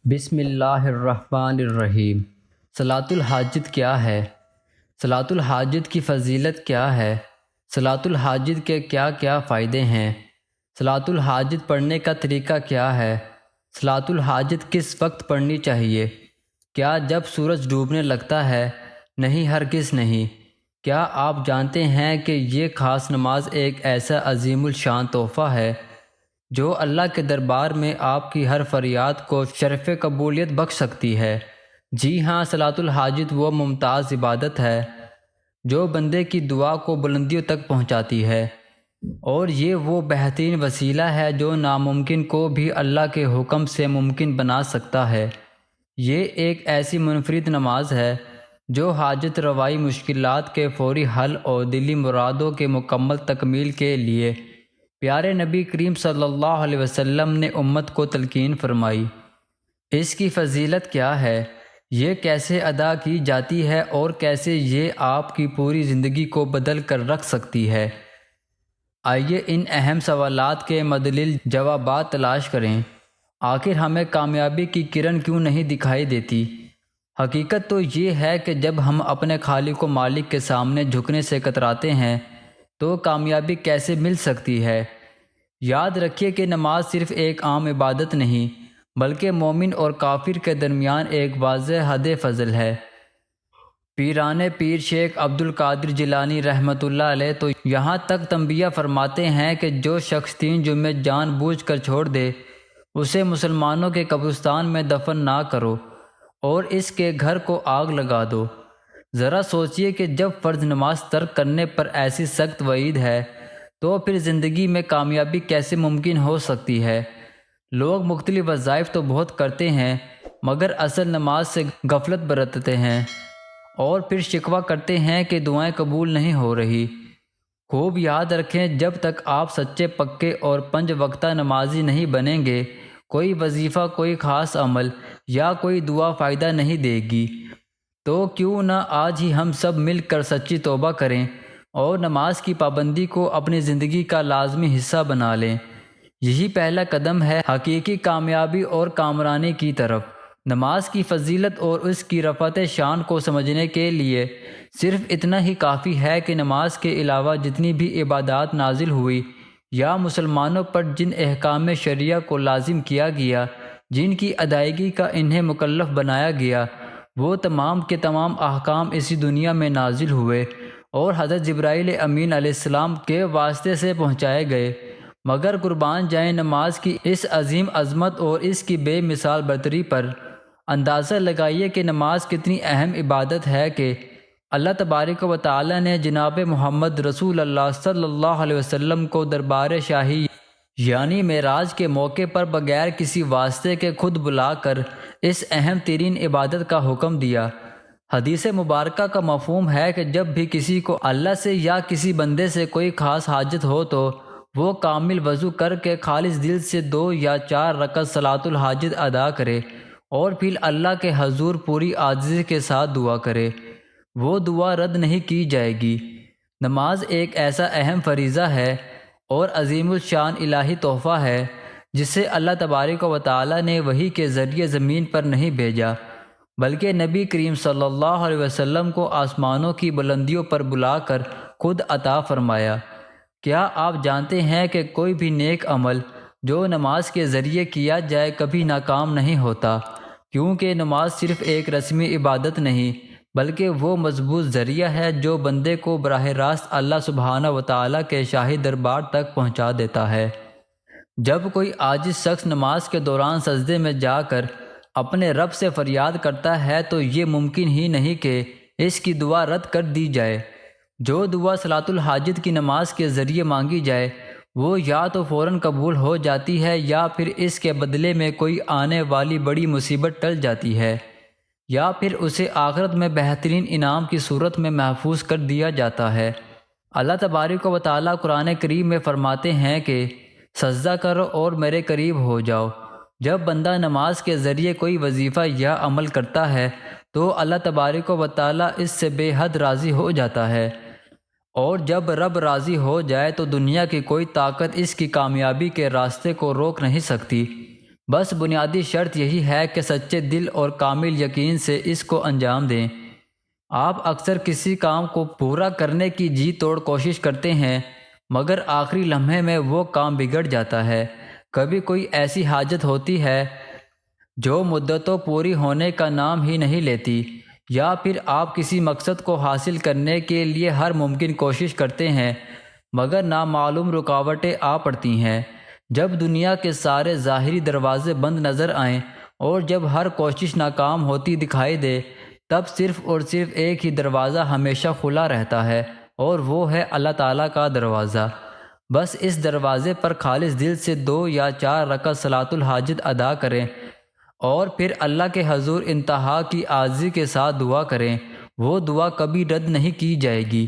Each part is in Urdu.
بسم اللہ الرحمن الرحیم۔ صلاۃ الحاجت کیا ہے؟ صلاۃ الحاجت کی فضیلت کیا ہے؟ صلاۃ الحاجت کے کیا کیا فائدے ہیں؟ صلاۃ الحاجت پڑھنے کا طریقہ کیا ہے؟ صلاۃ الحاجت کس وقت پڑھنی چاہیے؟ کیا جب سورج ڈوبنے لگتا ہے؟ نہیں، ہرگز نہیں۔ کیا آپ جانتے ہیں کہ یہ خاص نماز ایک ایسا عظیم الشان تحفہ ہے جو اللہ کے دربار میں آپ کی ہر فریاد کو شرف قبولیت بخش سکتی ہے؟ جی ہاں، صلاۃ الحاجت وہ ممتاز عبادت ہے جو بندے کی دعا کو بلندیوں تک پہنچاتی ہے، اور یہ وہ بہترین وسیلہ ہے جو ناممکن کو بھی اللہ کے حکم سے ممکن بنا سکتا ہے۔ یہ ایک ایسی منفرد نماز ہے جو حاجت روائی، مشکلات کے فوری حل اور دلی مرادوں کے مکمل تکمیل کے لیے پیارے نبی کریم صلی اللہ علیہ وسلم نے امت کو تلقین فرمائی۔ اس کی فضیلت کیا ہے؟ یہ کیسے ادا کی جاتی ہے اور کیسے یہ آپ کی پوری زندگی کو بدل کر رکھ سکتی ہے؟ آئیے ان اہم سوالات کے مدلل جوابات تلاش کریں۔ آخر ہمیں کامیابی کی کرن کیوں نہیں دکھائی دیتی؟ حقیقت تو یہ ہے کہ جب ہم اپنے خالق و مالک کے سامنے جھکنے سے کتراتے ہیں تو کامیابی کیسے مل سکتی ہے؟ یاد رکھیے کہ نماز صرف ایک عام عبادت نہیں بلکہ مومن اور کافر کے درمیان ایک واضح حد فضل ہے۔ پیران پیر شیخ عبد القادر جیلانی رحمۃ اللہ علیہ تو یہاں تک تنبیہ فرماتے ہیں کہ جو شخص 3 جمعے جان بوجھ کر چھوڑ دے اسے مسلمانوں کے قبرستان میں دفن نہ کرو اور اس کے گھر کو آگ لگا دو۔ ذرا سوچئے کہ جب فرض نماز ترک کرنے پر ایسی سخت وعید ہے تو پھر زندگی میں کامیابی کیسے ممکن ہو سکتی ہے؟ لوگ مختلف وظائف تو بہت کرتے ہیں مگر اصل نماز سے غفلت برتتے ہیں اور پھر شکوہ کرتے ہیں کہ دعائیں قبول نہیں ہو رہی۔ خوب یاد رکھیں، جب تک آپ سچے پکے اور 5 وقتہ نمازی نہیں بنیں گے کوئی وظیفہ، کوئی خاص عمل یا کوئی دعا فائدہ نہیں دے گی۔ تو کیوں نہ آج ہی ہم سب مل کر سچی توبہ کریں اور نماز کی پابندی کو اپنی زندگی کا لازمی حصہ بنا لیں۔ یہی پہلا قدم ہے حقیقی کامیابی اور کامرانی کی طرف۔ نماز کی فضیلت اور اس کی رفعت شان کو سمجھنے کے لیے صرف اتنا ہی کافی ہے کہ نماز کے علاوہ جتنی بھی عبادات نازل ہوئی یا مسلمانوں پر جن احکام شرعیہ کو لازم کیا گیا، جن کی ادائیگی کا انہیں مکلف بنایا گیا، وہ تمام کے تمام احکام اسی دنیا میں نازل ہوئے اور حضرت جبرائیل امین علیہ السلام کے واسطے سے پہنچائے گئے۔ مگر قربان جائیں نماز کی اس عظیم عظمت اور اس کی بے مثال برتری پر۔ اندازہ لگائیے کہ نماز کتنی اہم عبادت ہے کہ اللہ تبارک و تعالی نے جناب محمد رسول اللہ صلی اللہ علیہ وسلم کو دربار شاہی یعنی معراج کے موقع پر بغیر کسی واسطے کے خود بلا کر اس اہم ترین عبادت کا حکم دیا۔ حدیث مبارکہ کا مفہوم ہے کہ جب بھی کسی کو اللہ سے یا کسی بندے سے کوئی خاص حاجت ہو تو وہ کامل وضو کر کے خالص دل سے 2 یا 4 رکعت صلاۃ الحاجت ادا کرے اور پھر اللہ کے حضور پوری عاجزی کے ساتھ دعا کرے، وہ دعا رد نہیں کی جائے گی۔ نماز ایک ایسا اہم فریضہ ہے اور عظیم الشان الہی تحفہ ہے جسے اللہ تبارک و تعالی نے وحی کے ذریعے زمین پر نہیں بھیجا بلکہ نبی کریم صلی اللہ علیہ وسلم کو آسمانوں کی بلندیوں پر بلا کر خود عطا فرمایا۔ کیا آپ جانتے ہیں کہ کوئی بھی نیک عمل جو نماز کے ذریعے کیا جائے کبھی ناکام نہیں ہوتا، کیونکہ نماز صرف ایک رسمی عبادت نہیں بلکہ وہ مضبوط ذریعہ ہے جو بندے کو براہ راست اللہ سبحانہ و تعالیٰ کے شاہی دربار تک پہنچا دیتا ہے۔ جب کوئی عاجز شخص نماز کے دوران سجدے میں جا کر اپنے رب سے فریاد کرتا ہے تو یہ ممکن ہی نہیں کہ اس کی دعا رد کر دی جائے۔ جو دعا صلاۃ الحاجت کی نماز کے ذریعے مانگی جائے وہ یا تو فوراً قبول ہو جاتی ہے یا پھر اس کے بدلے میں کوئی آنے والی بڑی مصیبت ٹل جاتی ہے، یا پھر اسے آخرت میں بہترین انعام کی صورت میں محفوظ کر دیا جاتا ہے۔ اللہ تبارک و تعالیٰ قرآن کریم میں فرماتے ہیں کہ سجدہ کرو اور میرے قریب ہو جاؤ۔ جب بندہ نماز کے ذریعے کوئی وظیفہ یا عمل کرتا ہے تو اللہ تبارک و تعالیٰ اس سے بے حد راضی ہو جاتا ہے، اور جب رب راضی ہو جائے تو دنیا کی کوئی طاقت اس کی کامیابی کے راستے کو روک نہیں سکتی۔ بس بنیادی شرط یہی ہے کہ سچے دل اور کامل یقین سے اس کو انجام دیں۔ آپ اکثر کسی کام کو پورا کرنے کی جی توڑ کوشش کرتے ہیں، مگر آخری لمحے میں وہ کام بگڑ جاتا ہے۔ کبھی کوئی ایسی حاجت ہوتی ہے جو مدتوں پوری ہونے کا نام ہی نہیں لیتی، یا پھر آپ کسی مقصد کو حاصل کرنے کے لیے ہر ممکن کوشش کرتے ہیں، مگر نامعلوم رکاوٹیں آ پڑتی ہیں۔ جب دنیا کے سارے ظاہری دروازے بند نظر آئیں اور جب ہر کوشش ناکام ہوتی دکھائی دے، تب صرف اور صرف ایک ہی دروازہ ہمیشہ کھلا رہتا ہے، اور وہ ہے اللہ تعالیٰ کا دروازہ۔ بس اس دروازے پر خالص دل سے 2 یا 4 رکعت صلاۃ الحاجت ادا کریں، اور پھر اللہ کے حضور انتہا کی عاجزی کے ساتھ دعا کریں۔ وہ دعا کبھی رد نہیں کی جائے گی۔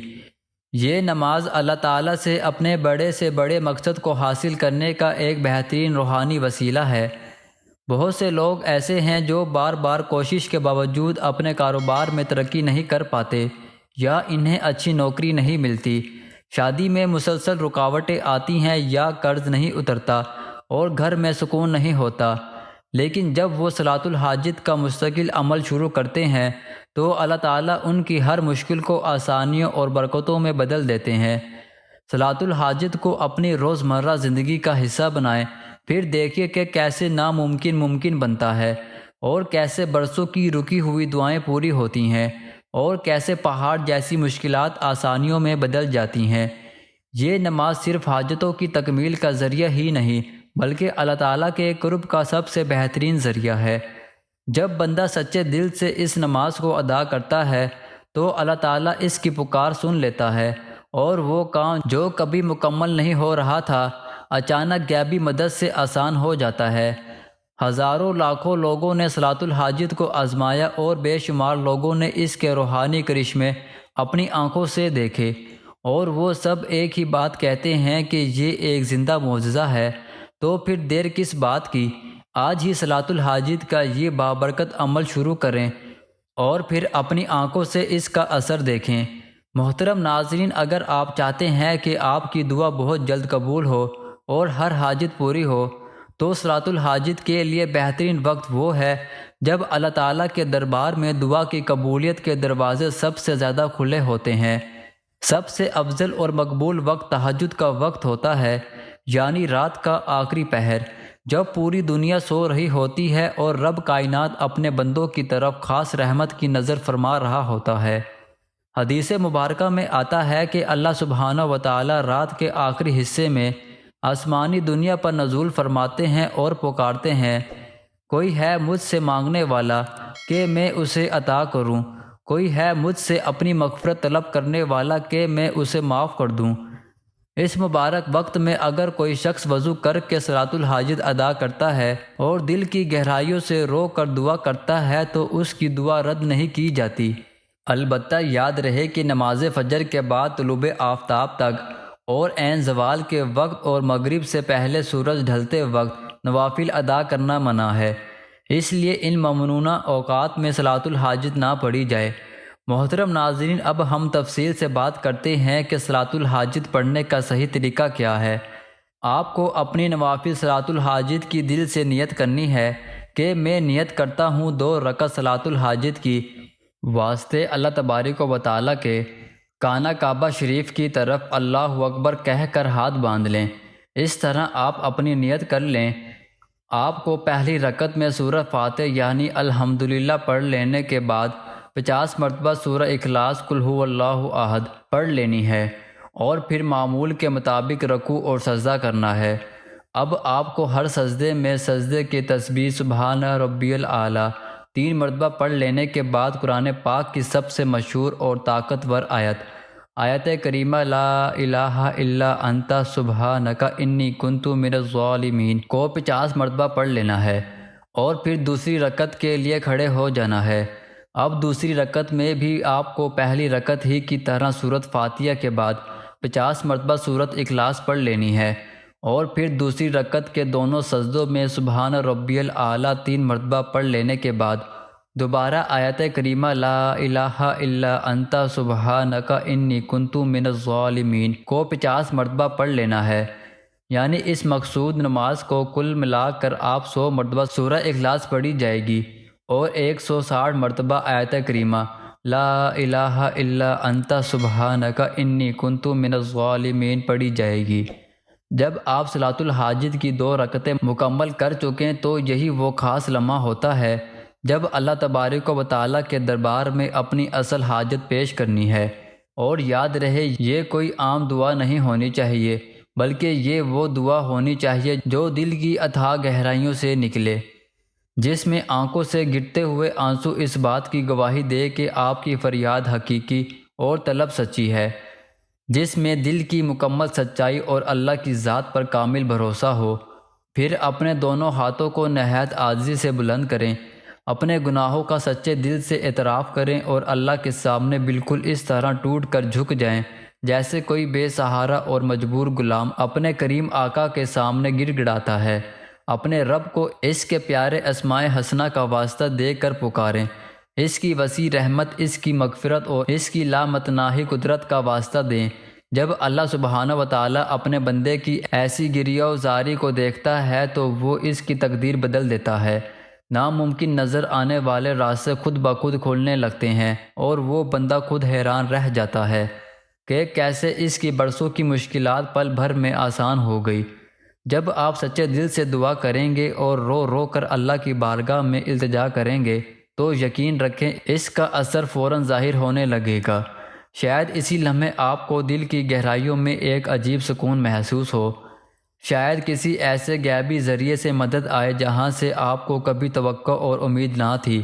یہ نماز اللہ تعالیٰ سے اپنے بڑے سے بڑے مقصد کو حاصل کرنے کا ایک بہترین روحانی وسیلہ ہے۔ بہت سے لوگ ایسے ہیں جو بار بار کوشش کے باوجود اپنے کاروبار میں ترقی نہیں کر پاتے، یا انہیں اچھی نوکری نہیں ملتی، شادی میں مسلسل رکاوٹیں آتی ہیں، یا قرض نہیں اترتا، اور گھر میں سکون نہیں ہوتا۔ لیکن جب وہ صلاۃ الحاجت کا مستقل عمل شروع کرتے ہیں تو اللہ تعالیٰ ان کی ہر مشکل کو آسانیوں اور برکتوں میں بدل دیتے ہیں۔ صلاۃ الحاجت کو اپنی روزمرہ زندگی کا حصہ بنائیں، پھر دیکھیے کہ کیسے ناممکن ممکن بنتا ہے، اور کیسے برسوں کی رکی ہوئی دعائیں پوری ہوتی ہیں، اور کیسے پہاڑ جیسی مشکلات آسانیوں میں بدل جاتی ہیں۔ یہ نماز صرف حاجتوں کی تکمیل کا ذریعہ ہی نہیں، بلکہ اللہ تعالیٰ کے قرب کا سب سے بہترین ذریعہ ہے۔ جب بندہ سچے دل سے اس نماز کو ادا کرتا ہے تو اللہ تعالیٰ اس کی پکار سن لیتا ہے، اور وہ کام جو کبھی مکمل نہیں ہو رہا تھا اچانک غیبی مدد سے آسان ہو جاتا ہے۔ ہزاروں لاکھوں لوگوں نے صلاۃ الحاجت کو آزمایا، اور بے شمار لوگوں نے اس کے روحانی کرشمے اپنی آنکھوں سے دیکھے، اور وہ سب ایک ہی بات کہتے ہیں کہ یہ ایک زندہ معجزہ ہے۔ تو پھر دیر کس بات کی؟ آج ہی صلاۃ الحاجت کا یہ بابرکت عمل شروع کریں، اور پھر اپنی آنکھوں سے اس کا اثر دیکھیں۔ محترم ناظرین، اگر آپ چاہتے ہیں کہ آپ کی دعا بہت جلد قبول ہو اور ہر حاجت پوری ہو، تو صلاۃ الحاجت کے لیے بہترین وقت وہ ہے جب اللہ تعالیٰ کے دربار میں دعا کی قبولیت کے دروازے سب سے زیادہ کھلے ہوتے ہیں۔ سب سے افضل اور مقبول وقت تہجد کا وقت ہوتا ہے، یعنی رات کا آخری پہر، جب پوری دنیا سو رہی ہوتی ہے اور رب کائنات اپنے بندوں کی طرف خاص رحمت کی نظر فرما رہا ہوتا ہے۔ حدیث مبارکہ میں آتا ہے کہ اللہ سبحانہ و تعالی رات کے آخری حصے میں آسمانی دنیا پر نزول فرماتے ہیں اور پکارتے ہیں، کوئی ہے مجھ سے مانگنے والا کہ میں اسے عطا کروں، کوئی ہے مجھ سے اپنی مغفرت طلب کرنے والا کہ میں اسے معاف کر دوں۔ اس مبارک وقت میں اگر کوئی شخص وضو کر کے صلاۃ الحاجت ادا کرتا ہے اور دل کی گہرائیوں سے رو کر دعا کرتا ہے تو اس کی دعا رد نہیں کی جاتی۔ البتہ یاد رہے کہ نماز فجر کے بعد طلوع آفتاب تک، اور عین زوال کے وقت اور مغرب سے پہلے سورج ڈھلتے وقت نوافل ادا کرنا منع ہے، اس لیے ان ممنوعہ اوقات میں صلاۃ الحاجت نہ پڑھی جائے۔ محترم ناظرین، اب ہم تفصیل سے بات کرتے ہیں کہ صلاۃ الحاجت پڑھنے کا صحیح طریقہ کیا ہے۔ آپ کو اپنی نوافل صلاۃ الحاجت کی دل سے نیت کرنی ہے کہ میں نیت کرتا ہوں 2 رکعت صلاۃ الحاجت کی، واسطے اللہ تبارک و تعالیٰ کے۔ کعبہ کعبہ شریف کی طرف اللہ اکبر کہہ کر ہاتھ باندھ لیں۔ اس طرح آپ اپنی نیت کر لیں۔ آپ کو پہلی رکعت میں سورہ فاتحہ یعنی الحمدللہ پڑھ لینے کے بعد 50 مرتبہ سورہ اخلاص قل ھو اللہ احد پڑھ لینی ہے، اور پھر معمول کے مطابق رکوع اور سجدہ کرنا ہے۔ اب آپ کو ہر سجدے میں سجدے کی تسبیح سبحان ربی الاعلیٰ 3 مرتبہ پڑھ لینے کے بعد قرآن پاک کی سب سے مشہور اور طاقتور آیت کریمہ لا الہ الا انت سبحانک انی کنت من الظالمین کو 50 مرتبہ پڑھ لینا ہے، اور پھر دوسری رکعت کے لیے کھڑے ہو جانا ہے۔ اب دوسری رکعت میں بھی آپ کو پہلی رکعت ہی کی طرح سورۃ فاتحہ کے بعد 50 مرتبہ سورۃ اخلاص پڑھ لینی ہے، اور پھر دوسری رکعت کے دونوں سجدوں میں سبحان ربی الاعلیٰ 3 مرتبہ پڑھ لینے کے بعد دوبارہ آیت کریمہ لا الہ الا انت سبحانک انی کنت من الظالمین کو 50 مرتبہ پڑھ لینا ہے۔ یعنی اس مقصود نماز کو کل ملا کر آپ 100 مرتبہ سورہ اخلاص پڑھی جائے گی اور 160 مرتبہ آیت کریمہ لا الہ الا انت سبحانک انی کنت من الظالمین پڑھی جائے گی۔ جب آپ صلاۃ الحاجت کی 2 رکعتیں مکمل کر چکیں تو یہی وہ خاص لمحہ ہوتا ہے جب اللہ تبارک و تعالیٰ کے دربار میں اپنی اصل حاجت پیش کرنی ہے۔ اور یاد رہے یہ کوئی عام دعا نہیں ہونی چاہیے، بلکہ یہ وہ دعا ہونی چاہیے جو دل کی اتھاہ گہرائیوں سے نکلے، جس میں آنکھوں سے گرتے ہوئے آنسو اس بات کی گواہی دے کہ آپ کی فریاد حقیقی اور طلب سچی ہے، جس میں دل کی مکمل سچائی اور اللہ کی ذات پر کامل بھروسہ ہو۔ پھر اپنے دونوں ہاتھوں کو نہایت عاجزی سے بلند کریں، اپنے گناہوں کا سچے دل سے اعتراف کریں اور اللہ کے سامنے بالکل اس طرح ٹوٹ کر جھک جائیں جیسے کوئی بے سہارا اور مجبور غلام اپنے کریم آقا کے سامنے گر گڑاتا ہے۔ اپنے رب کو اس کے پیارے اسماء حسنہ کا واسطہ دے کر پکاریں، اس کی وسیع رحمت، اس کی مغفرت اور اس کی لامتناہی قدرت کا واسطہ دیں۔ جب اللہ سبحانہ و تعالیٰ اپنے بندے کی ایسی گریہ و زاری کو دیکھتا ہے تو وہ اس کی تقدیر بدل دیتا ہے، ناممکن نظر آنے والے راستے خود بخود کھولنے لگتے ہیں اور وہ بندہ خود حیران رہ جاتا ہے کہ کیسے اس کی برسوں کی مشکلات پل بھر میں آسان ہو گئی۔ جب آپ سچے دل سے دعا کریں گے اور رو رو کر اللہ کی بارگاہ میں التجا کریں گے تو یقین رکھیں اس کا اثر فوراً ظاہر ہونے لگے گا۔ شاید اسی لمحے آپ کو دل کی گہرائیوں میں ایک عجیب سکون محسوس ہو، شاید کسی ایسے غیبی ذریعے سے مدد آئے جہاں سے آپ کو کبھی توقع اور امید نہ تھی،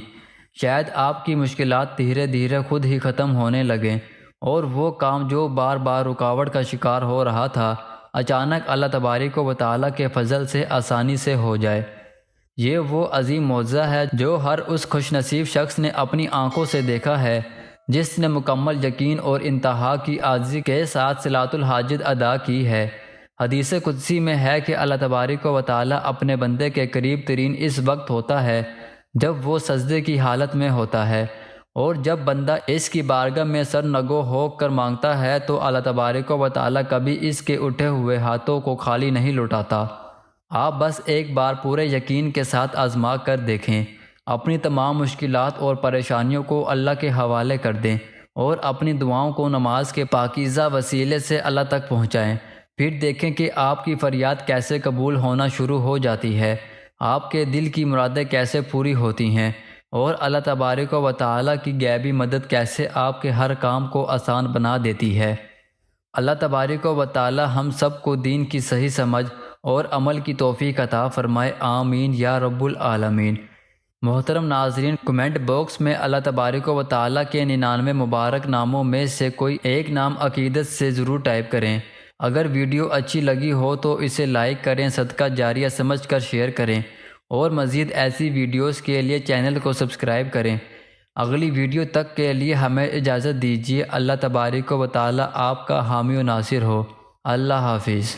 شاید آپ کی مشکلات دھیرے دھیرے خود ہی ختم ہونے لگیں اور وہ کام جو بار بار رکاوٹ کا شکار ہو رہا تھا اچانک اللہ تبارک و تعالیٰ کے فضل سے آسانی سے ہو جائے۔ یہ وہ عظیم معجزہ ہے جو ہر اس خوش نصیب شخص نے اپنی آنکھوں سے دیکھا ہے جس نے مکمل یقین اور انتہا کی عاجزی کے ساتھ صلاۃ الحاجت ادا کی ہے۔ حدیث قدسی میں ہے کہ اللہ تبارک و تعالیٰ اپنے بندے کے قریب ترین اس وقت ہوتا ہے جب وہ سجدے کی حالت میں ہوتا ہے، اور جب بندہ اس کی بارگاہ میں سر نگو ہو کر مانگتا ہے تو اللہ تبارک و تعالیٰ کبھی اس کے اٹھے ہوئے ہاتھوں کو خالی نہیں لوٹاتا۔ آپ بس ایک بار پورے یقین کے ساتھ آزما کر دیکھیں، اپنی تمام مشکلات اور پریشانیوں کو اللہ کے حوالے کر دیں اور اپنی دعاؤں کو نماز کے پاکیزہ وسیلے سے اللہ تک پہنچائیں۔ پھر دیکھیں کہ آپ کی فریاد کیسے قبول ہونا شروع ہو جاتی ہے، آپ کے دل کی مرادیں کیسے پوری ہوتی ہیں اور اللہ تبارک و تعالیٰ کی غیبی مدد کیسے آپ کے ہر کام کو آسان بنا دیتی ہے۔ اللہ تبارک و تعالیٰ ہم سب کو دین کی صحیح سمجھ اور عمل کی توفیق عطا فرمائے، آمین یا رب العالمین۔ محترم ناظرین، کمنٹ باکس میں اللہ تبارک و تعالیٰ کے 99 مبارک ناموں میں سے کوئی ایک نام عقیدت سے ضرور ٹائپ کریں۔ اگر ویڈیو اچھی لگی ہو تو اسے لائک کریں، صدقہ جاریہ سمجھ کر شیئر کریں اور مزید ایسی ویڈیوز کے لیے چینل کو سبسکرائب کریں۔ اگلی ویڈیو تک کے لیے ہمیں اجازت دیجیے۔ اللہ تبارک و تعالیٰ آپ کا حامی و ناصر ہو۔ اللہ حافظ۔